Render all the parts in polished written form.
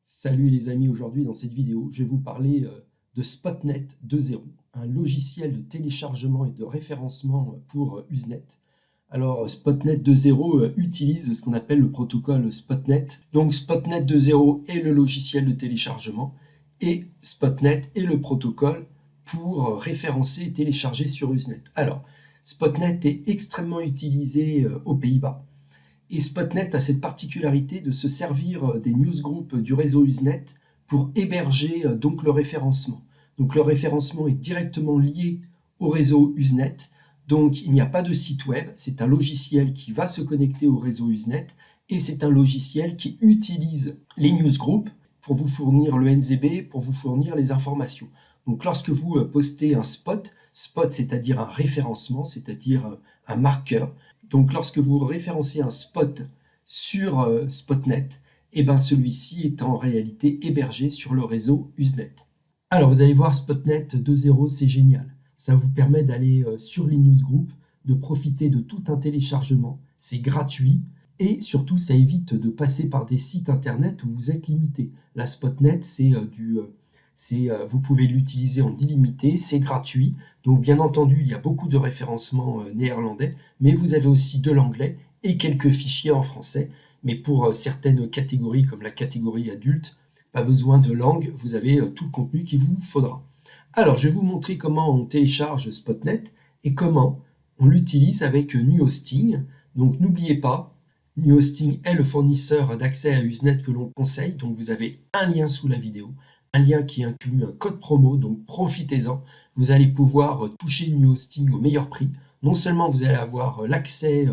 Salut les amis, aujourd'hui dans cette vidéo, je vais vous parler de Spotnet 2.0, un logiciel de téléchargement et de référencement pour Usenet. Alors Spotnet 2.0 utilise ce qu'on appelle le protocole Spotnet. Donc Spotnet 2.0 est le logiciel de téléchargement et Spotnet est le protocole pour référencer et télécharger sur Usenet. Alors Spotnet est extrêmement utilisé aux Pays-Bas. Et Spotnet a cette particularité de se servir des newsgroups du réseau Usenet pour héberger donc le référencement. Donc le référencement est directement lié au réseau Usenet. Donc il n'y a pas de site web, c'est un logiciel qui va se connecter au réseau Usenet et c'est un logiciel qui utilise les newsgroups pour vous fournir le NZB, pour vous fournir les informations. Donc lorsque vous postez un spot c'est-à-dire un référencement, c'est-à-dire un marqueur. Donc lorsque vous référencez un spot sur Spotnet, et ben celui-ci est en réalité hébergé sur le réseau Usenet. Alors vous allez voir Spotnet 2.0, c'est génial. Ça vous permet d'aller sur les newsgroups, de profiter de tout un téléchargement. C'est gratuit et surtout ça évite de passer par des sites internet où vous êtes limité. La Spotnet, vous pouvez l'utiliser en illimité, c'est gratuit. Donc bien entendu, il y a beaucoup de référencements néerlandais, mais vous avez aussi de l'anglais et quelques fichiers en français. Mais pour certaines catégories, comme la catégorie adulte, pas besoin de langue, vous avez tout le contenu qu'il vous faudra. Alors, je vais vous montrer comment on télécharge Spotnet et comment on l'utilise avec NuHosting. Donc n'oubliez pas, NuHosting est le fournisseur d'accès à Usenet que l'on conseille. Donc vous avez un lien sous la vidéo. Un lien qui inclut un code promo, donc profitez-en. Vous allez pouvoir toucher NuHosting au meilleur prix. Non seulement vous allez avoir l'accès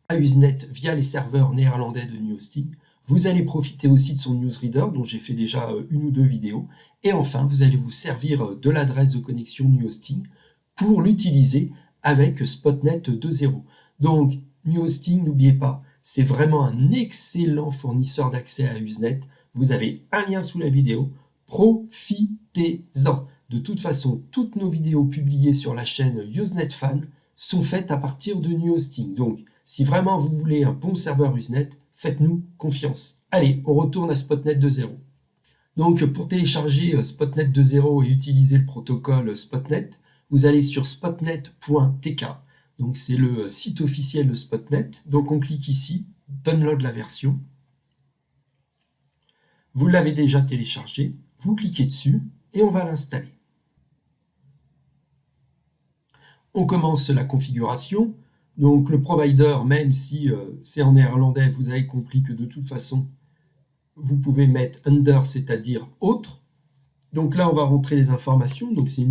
à Usenet via les serveurs néerlandais de NuHosting, vous allez profiter aussi de son newsreader dont j'ai fait déjà une ou deux vidéos. Et enfin, vous allez vous servir de l'adresse de connexion NuHosting pour l'utiliser avec Spotnet 2.0. Donc NuHosting, n'oubliez pas, c'est vraiment un excellent fournisseur d'accès à Usenet. Vous avez un lien sous la vidéo. Profitez-en. De toute façon, toutes nos vidéos publiées sur la chaîne Usenet Fan sont faites à partir de NuHosting. Donc, si vraiment vous voulez un bon serveur Usenet, faites-nous confiance. Allez, on retourne à Spotnet 2.0. Donc, pour télécharger Spotnet 2.0 et utiliser le protocole Spotnet, vous allez sur spotnet.tk. Donc, c'est le site officiel de Spotnet. Donc, on clique ici, download la version. Vous l'avez déjà téléchargé. Vous cliquez dessus et on va l'installer. On commence la configuration. Donc le provider, même si c'est en néerlandais, vous avez compris que de toute façon, vous pouvez mettre under, c'est-à-dire autre. Donc là, on va rentrer les informations. Donc c'est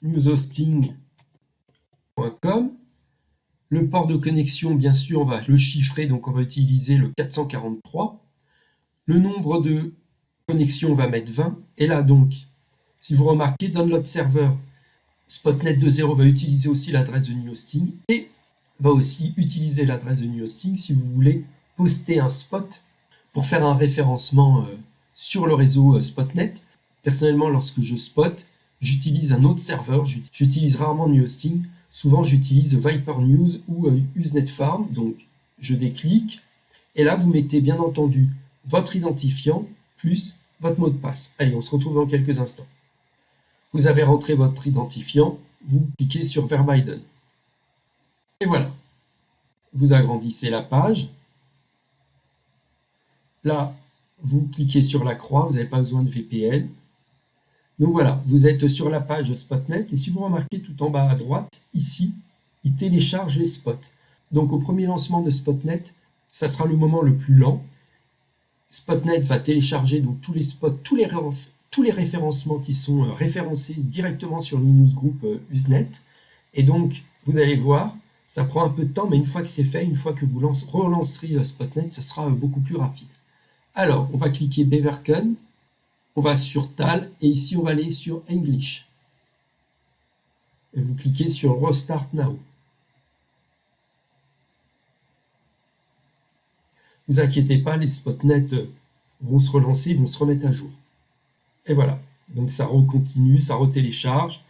newshosting.com. Le port de connexion, bien sûr, on va le chiffrer. Donc on va utiliser le 443. Le nombre de connexions, on va mettre 20. Et là, donc, si vous remarquez, download serveur, Spotnet 2.0 va utiliser aussi l'adresse de NuHosting et va aussi utiliser l'adresse de NuHosting si vous voulez poster un spot pour faire un référencement sur le réseau Spotnet. Personnellement, lorsque je spot, j'utilise un autre serveur. J'utilise rarement NuHosting. Souvent, j'utilise Viper News ou Usenet Farm. Donc, je déclique. Et là, vous mettez bien entendu votre identifiant plus votre mot de passe. Allez, on se retrouve dans quelques instants. Vous avez rentré votre identifiant, vous cliquez sur Vermiden. Et voilà. Vous agrandissez la page. Là, vous cliquez sur la croix, vous n'avez pas besoin de VPN. Donc voilà, vous êtes sur la page Spotnet et si vous remarquez tout en bas à droite, ici, il télécharge les spots. Donc au premier lancement de Spotnet, ça sera le moment le plus lent. Spotnet va télécharger donc tous les spots, tous les référencements qui sont référencés directement sur les newsgroups Usenet. Et donc, vous allez voir, ça prend un peu de temps, mais une fois que c'est fait, une fois que vous relancerez Spotnet, ça sera beaucoup plus rapide. Alors, on va cliquer Beverken, on va sur TAL, et ici, on va aller sur English. Et vous cliquez sur Restart Now. Ne vous inquiétez pas, les Spotnet vont se relancer, vont se remettre à jour. Et voilà, donc ça recontinue, ça retélécharge.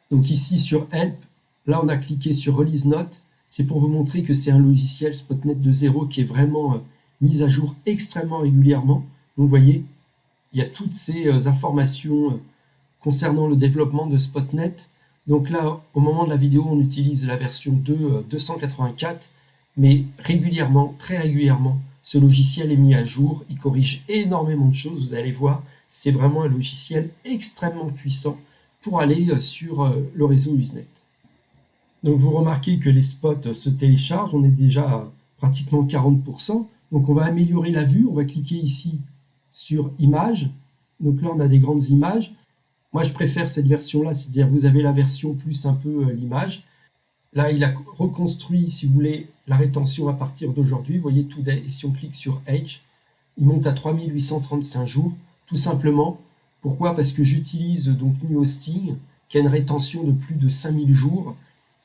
Donc ici sur Help, là on a cliqué sur Release Note. C'est pour vous montrer que c'est un logiciel Spotnet 2.0 qui est vraiment mis à jour extrêmement régulièrement. vous voyez, il y a toutes ces informations concernant le développement de Spotnet. Donc là, au moment de la vidéo, on utilise la version 2.284, mais régulièrement, très régulièrement, ce logiciel est mis à jour. Il corrige énormément de choses, vous allez voir. C'est vraiment un logiciel extrêmement puissant pour aller sur le réseau Usenet. Donc vous remarquez que les spots se téléchargent, on est déjà à pratiquement 40%. Donc on va améliorer la vue, on va cliquer ici sur Images. Donc là on a des grandes images. Moi je préfère cette version-là, c'est-à-dire vous avez la version plus un peu l'image. Là il a reconstruit, si vous voulez, la rétention à partir d'aujourd'hui. Vous voyez Today, et si on clique sur Edge, il monte à 3835 jours, tout simplement. Pourquoi? Parce que j'utilise donc New Hosting, qui a une rétention de plus de 5000 jours.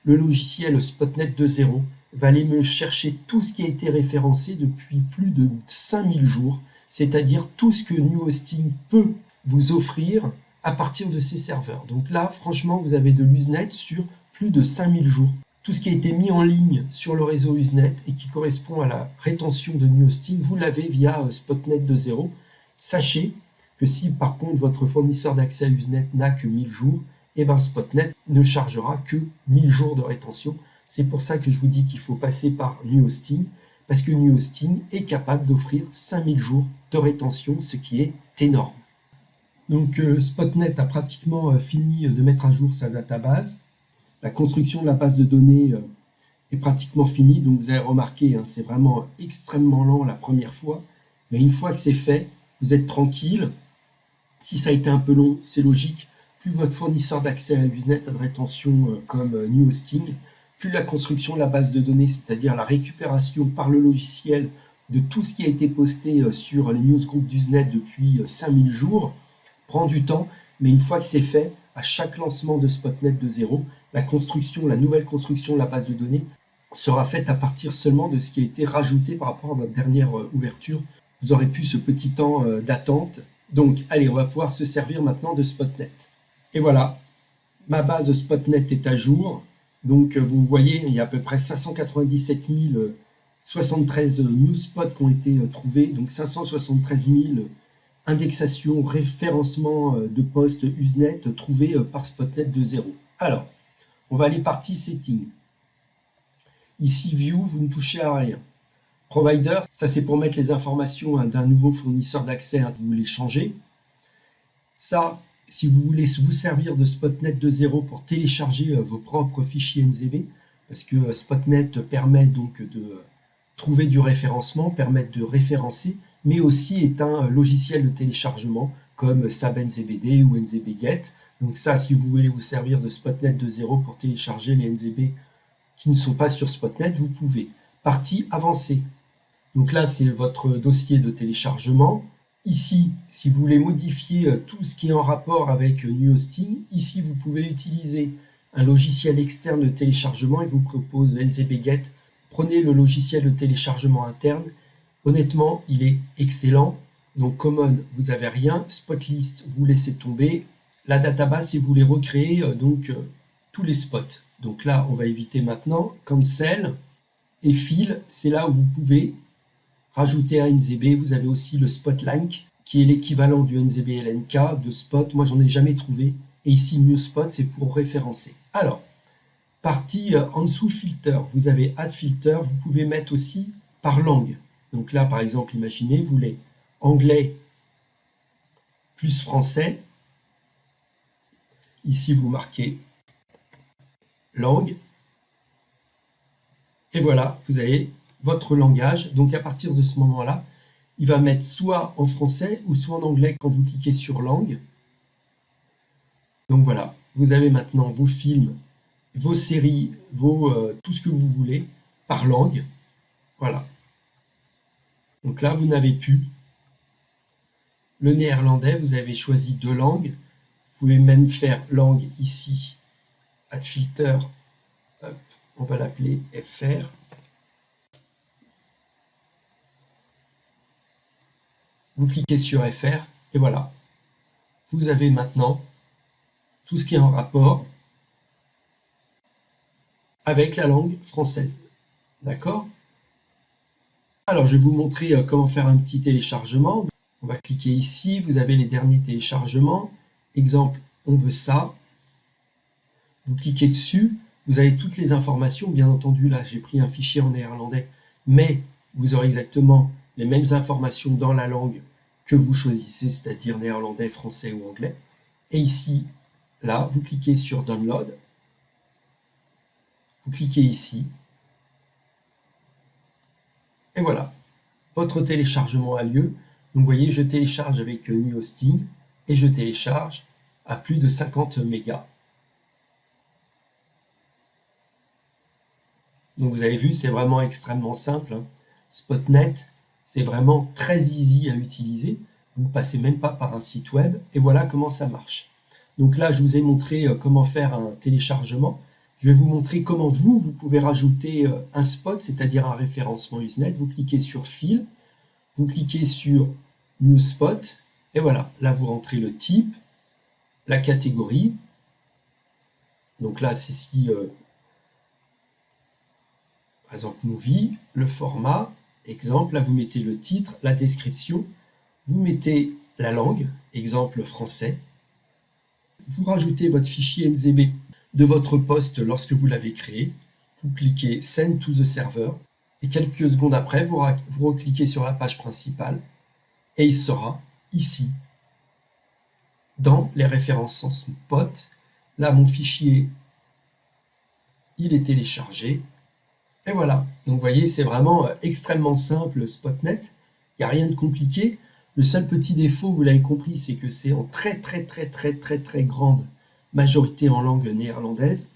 Le logiciel Spotnet 2.0 va aller me chercher tout ce qui a été référencé depuis plus de 5000 jours, c'est-à-dire tout ce que New Hosting peut vous offrir à partir de ces serveurs. Donc là, franchement, vous avez de l'Usenet sur plus de 5000 jours. Tout ce qui a été mis en ligne sur le réseau Usenet et qui correspond à la rétention de New Hosting, vous l'avez via Spotnet 2.0. Sachez que si par contre votre fournisseur d'accès à Usenet n'a que 1000 jours, et bien Spotnet ne chargera que 1000 jours de rétention. C'est pour ça que je vous dis qu'il faut passer par New Hosting, parce que New Hosting est capable d'offrir 5000 jours de rétention, ce qui est énorme. Donc Spotnet a pratiquement fini de mettre à jour sa database. La construction de la base de données est pratiquement finie, donc vous avez remarqué, hein, c'est vraiment extrêmement lent la première fois, mais une fois que c'est fait, vous êtes tranquille. Si ça a été un peu long, c'est logique. Plus votre fournisseur d'accès à Usenet a de rétention comme New Hosting, plus la construction de la base de données, c'est-à-dire la récupération par le logiciel de tout ce qui a été posté sur les newsgroups d'Usenet depuis 5000 jours, prend du temps, mais une fois que c'est fait, à chaque lancement de Spotnet 2.0, la nouvelle construction de la base de données sera faite à partir seulement de ce qui a été rajouté par rapport à votre dernière ouverture. Vous aurez plus ce petit temps d'attente. Donc, allez, on va pouvoir se servir maintenant de Spotnet. Et voilà, ma base Spotnet est à jour. Donc, vous voyez, il y a à peu près 597 073 news spots qui ont été trouvés. Donc, 573 000 indexations, référencements de postes Usenet trouvés par Spotnet 2.0. Alors, on va aller partie Settings. Ici, View, vous ne touchez à rien. Provider, ça c'est pour mettre les informations d'un nouveau fournisseur d'accès, vous les changez. Ça, si vous voulez vous servir de Spotnet 2.0 pour télécharger vos propres fichiers NZB, parce que Spotnet permet donc de trouver du référencement, permet de référencer, mais aussi est un logiciel de téléchargement comme SAB-NZBD ou NZBGet. Donc ça, si vous voulez vous servir de Spotnet 2.0 pour télécharger les NZB qui ne sont pas sur Spotnet, vous pouvez. Partie avancée. Donc là, c'est votre dossier de téléchargement. Ici, si vous voulez modifier tout ce qui est en rapport avec New Hosting, ici, vous pouvez utiliser un logiciel externe de téléchargement. Il vous propose NZBGet. Prenez le logiciel de téléchargement interne. Honnêtement, il est excellent. Donc Common, vous n'avez rien. Spotlist, vous laissez tomber. La database, si vous voulez recréer tous les spots. Donc là, on va éviter maintenant. Cancel et Fill, c'est là où vous pouvez rajouter un NZB. Vous avez aussi le Spotlank, qui est l'équivalent du NZB LNK de Spot. Moi, j'en ai jamais trouvé. Et ici, New Spot, c'est pour référencer. Alors, partie en dessous filter, vous avez Add Filter. Vous pouvez mettre aussi par langue. Donc là, par exemple, imaginez, vous voulez anglais plus français. Ici, vous marquez langue. Et voilà, vous avez votre langage. Donc à partir de ce moment-là, il va mettre soit en français ou soit en anglais quand vous cliquez sur langue. Donc voilà, vous avez maintenant vos films, vos séries, tout ce que vous voulez par langue. Voilà. Donc là, vous n'avez plus le néerlandais, vous avez choisi 2 langues. Vous pouvez même faire langue ici, add filter, hop, on va l'appeler FR. Vous cliquez sur FR et voilà. Vous avez maintenant tout ce qui est en rapport avec la langue française. D'accord? Alors, je vais vous montrer comment faire un petit téléchargement. On va cliquer ici, vous avez les derniers téléchargements. Exemple, on veut ça. Vous cliquez dessus, vous avez toutes les informations. Bien entendu, là, j'ai pris un fichier en néerlandais, mais vous aurez exactement les mêmes informations dans la langue que vous choisissez, c'est-à-dire néerlandais, français ou anglais. Et ici, là, vous cliquez sur Download. Vous cliquez ici. Et voilà, votre téléchargement a lieu. Donc vous voyez, je télécharge avec New Hosting et je télécharge à plus de 50 mégas. Donc vous avez vu, c'est vraiment extrêmement simple, hein. Spotnet, c'est vraiment très easy à utiliser. Vous ne passez même pas par un site web et voilà comment ça marche. Donc là, je vous ai montré comment faire un téléchargement. Je vais vous montrer comment vous pouvez rajouter un spot, c'est-à-dire un référencement Usenet. Vous cliquez sur File, vous cliquez sur New Spot, et voilà, là vous rentrez le type, la catégorie. Donc là, c'est si, par exemple, Movie, le format, exemple, là vous mettez le titre, la description, vous mettez la langue, exemple français, vous rajoutez votre fichier NZB de votre poste lorsque vous l'avez créé, vous cliquez Send to the server, et quelques secondes après, vous recliquez sur la page principale, et il sera ici, dans les références spot. Là, mon fichier, il est téléchargé, et voilà. Donc, vous voyez, c'est vraiment extrêmement simple, Spotnet. Il n'y a rien de compliqué. Le seul petit défaut, vous l'avez compris, c'est que c'est en très grande majorité en langue néerlandaise.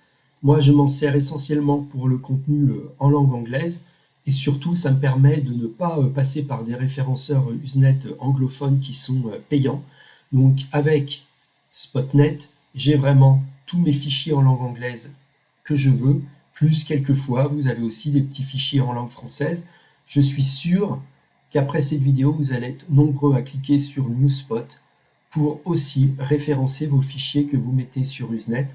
Moi, je m'en sers essentiellement pour le contenu en langue anglaise. Et surtout, ça me permet de ne pas passer par des référenceurs Usenet anglophones qui sont payants. Donc, avec Spotnet, j'ai vraiment tous mes fichiers en langue anglaise que je veux, plus quelquefois, vous avez aussi des petits fichiers en langue française. Je suis sûr qu'après cette vidéo, vous allez être nombreux à cliquer sur New Spot pour aussi référencer vos fichiers que vous mettez sur Usenet,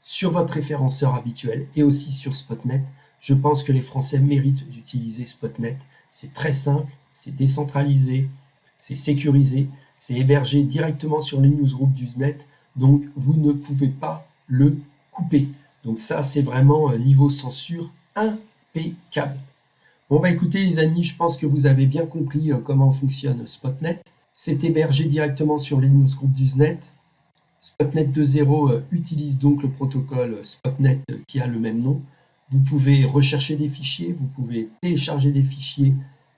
sur votre référenceur habituel et aussi sur Spotnet. Je pense que les Français méritent d'utiliser Spotnet. C'est très simple, c'est décentralisé, c'est sécurisé, c'est hébergé directement sur les newsgroups d'Usenet, donc vous ne pouvez pas le couper. Donc ça, c'est vraiment niveau censure impeccable. Bon bah écoutez les amis, je pense que vous avez bien compris comment fonctionne Spotnet. C'est hébergé directement sur les newsgroups d'Usenet. Spotnet 2.0 utilise donc le protocole Spotnet qui a le même nom. Vous pouvez rechercher des fichiers, vous pouvez télécharger des fichiers,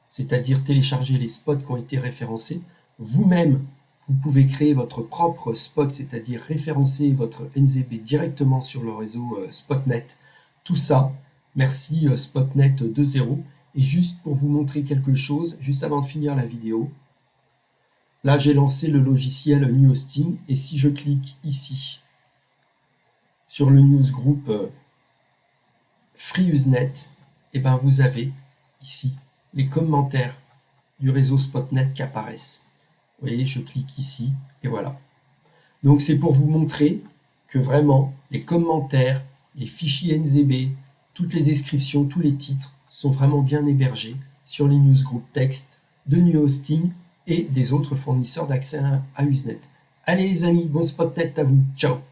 c'est-à-dire télécharger les spots qui ont été référencés. Vous-même, vous pouvez créer votre propre spot, c'est-à-dire référencer votre NZB directement sur le réseau Spotnet. Tout ça, merci Spotnet 2.0. Et juste pour vous montrer quelque chose, juste avant de finir la vidéo, là j'ai lancé le logiciel New Hosting et si je clique ici sur le newsgroup Free Usenet, et ben vous avez ici les commentaires du réseau Spotnet qui apparaissent. Vous voyez, je clique ici et voilà. Donc c'est pour vous montrer que vraiment les commentaires, les fichiers NZB, toutes les descriptions, tous les titres sont vraiment bien hébergés sur les newsgroups texte de New Hosting et des autres fournisseurs d'accès à Usenet. Allez les amis, bon Spotnet à vous, ciao!